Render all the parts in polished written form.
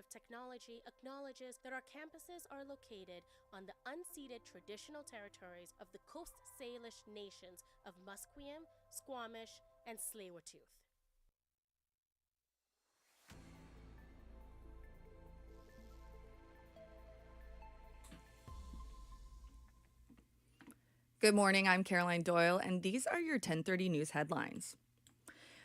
of Technology acknowledges that our campuses are located on the unceded traditional territories of the Coast Salish nations of Musqueam, Squamish, and Tsleil-Waututh. Good morning, I'm Caroline Doyle, and these are your 10:30 news headlines.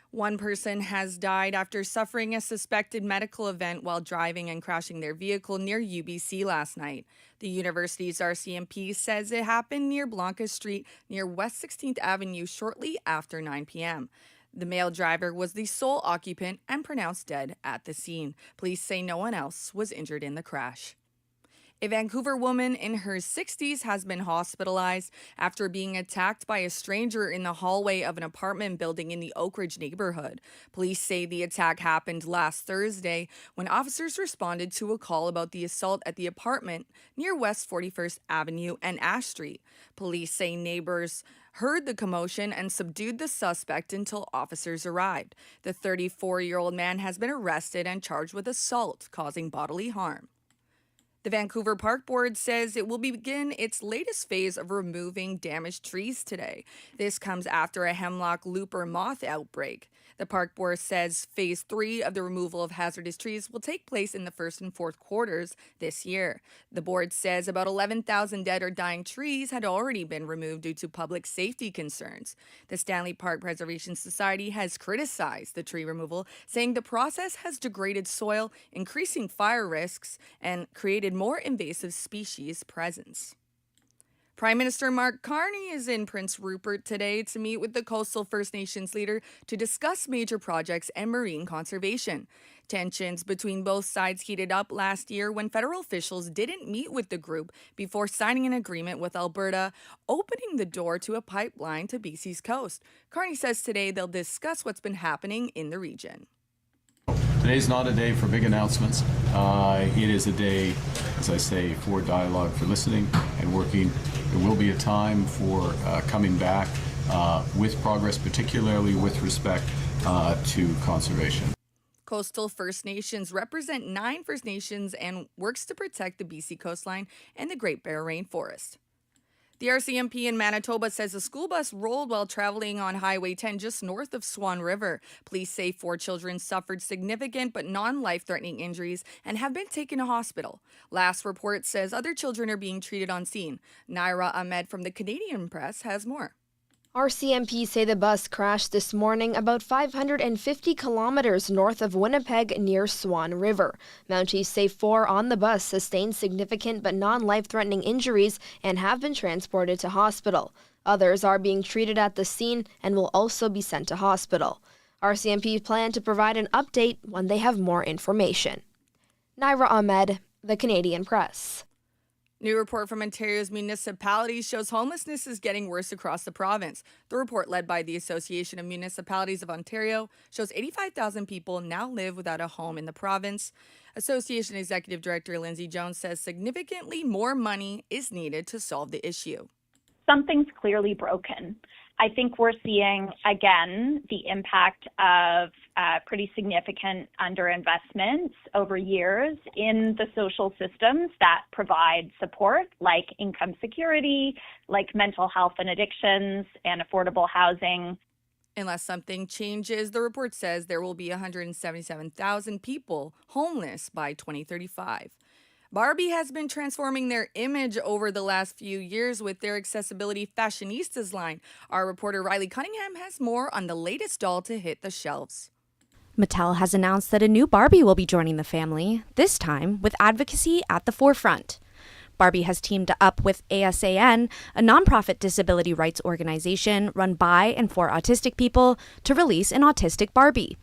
One person has died after suffering a suspected medical event while driving and crashing their vehicle near UBC last night. The university's RCMP says it happened near Blanca Street near West 16th Avenue shortly after 9 p.m. The male driver was the sole occupant and pronounced dead at the scene. Police say no one else was injured in the crash. A Vancouver woman in her 60s has been hospitalized after being attacked by a stranger in the hallway of an apartment building in the Oak Ridge neighborhood. Police say the attack happened last Thursday when officers responded to a call about the assault at the apartment near West 41st Avenue and Ash Street. Police say neighbors heard the commotion and subdued the suspect until officers arrived. The 34-year-old man has been arrested and charged with assault causing bodily harm. The Vancouver Park Board says it will begin its latest phase of removing damaged trees today. This comes after a hemlock looper moth outbreak. The Park Board says Phase 3 of the removal of hazardous trees will take place in the first and fourth quarters this year. The board says about 11,000 dead or dying trees had already been removed due to public safety concerns. The Stanley Park Preservation Society has criticized the tree removal, saying the process has degraded soil, increasing fire risks, and created more invasive species presence. Prime Minister Mark Carney is in Prince Rupert today to meet with the Coastal First Nations leader to discuss major projects and marine conservation. Tensions between both sides heated up last year when federal officials didn't meet with the group before signing an agreement with Alberta, opening the door to a pipeline to BC's coast. Carney says today they'll discuss what's been happening in the region. Today's not a day for big announcements. It is a day, as I say, for dialogue, for listening and working. There will be a time for coming back with progress, particularly with respect to conservation. Coastal First Nations represent 9 First Nations and works to protect the BC coastline and the Great Bear Rainforest. The RCMP in Manitoba says a school bus rolled while traveling on Highway 10 just north of Swan River. Police say 4 children suffered significant but non-life-threatening injuries and have been taken to hospital. Last report says other children are being treated on scene. Naira Ahmed from the Canadian Press has more. RCMP say the bus crashed this morning about 550 kilometers north of Winnipeg near Swan River. Mounties say 4 on the bus sustained significant but non-life-threatening injuries and have been transported to hospital. Others are being treated at the scene and will also be sent to hospital. RCMP plan to provide an update when they have more information. Naira Ahmed, the Canadian Press. New report from Ontario's municipalities shows homelessness is getting worse across the province. The report, led by the Association of Municipalities of Ontario, shows 85,000 people now live without a home in the province. Association Executive Director Lindsay Jones says significantly more money is needed to solve the issue. Something's clearly broken. I think we're seeing, again, the impact of pretty significant underinvestments over years in the social systems that provide support, like income security, like mental health and addictions, and affordable housing. Unless something changes, the report says there will be 177,000 people homeless by 2035. Barbie has been transforming their image over the last few years with their accessibility fashionistas line. Our reporter Riley Cunningham has more on the latest doll to hit the shelves. Mattel has announced that a new Barbie will be joining the family, this time with advocacy at the forefront. Barbie has teamed up with ASAN, a nonprofit disability rights organization run by and for autistic people, to release an autistic Barbie.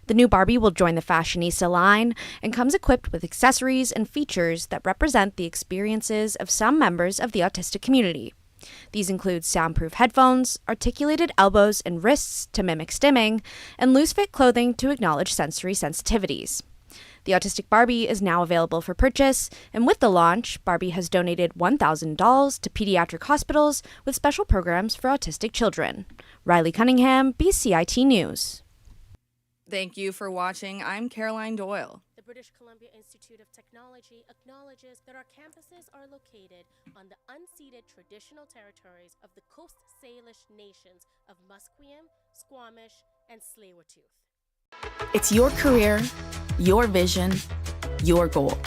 The new Barbie will join the fashionista line and comes equipped with accessories and features that represent the experiences of some members of the autistic community. These include soundproof headphones, articulated elbows and wrists to mimic stimming, and loose-fit clothing to acknowledge sensory sensitivities. The Autistic Barbie is now available for purchase, and with the launch, Barbie has donated $1,000 to pediatric hospitals with special programs for autistic children. Riley Cunningham, BCIT News. Thank you for watching. I'm Caroline Doyle. British Columbia Institute of Technology acknowledges that our campuses are located on the unceded traditional territories of the Coast Salish nations of Musqueam, Squamish, and Tsleil-Waututh. It's your career, your vision, your goal.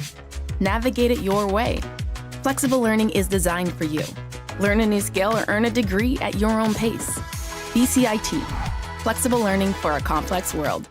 Navigate it your way. Flexible learning is designed for you. Learn a new skill or earn a degree at your own pace. BCIT, flexible learning for a complex world.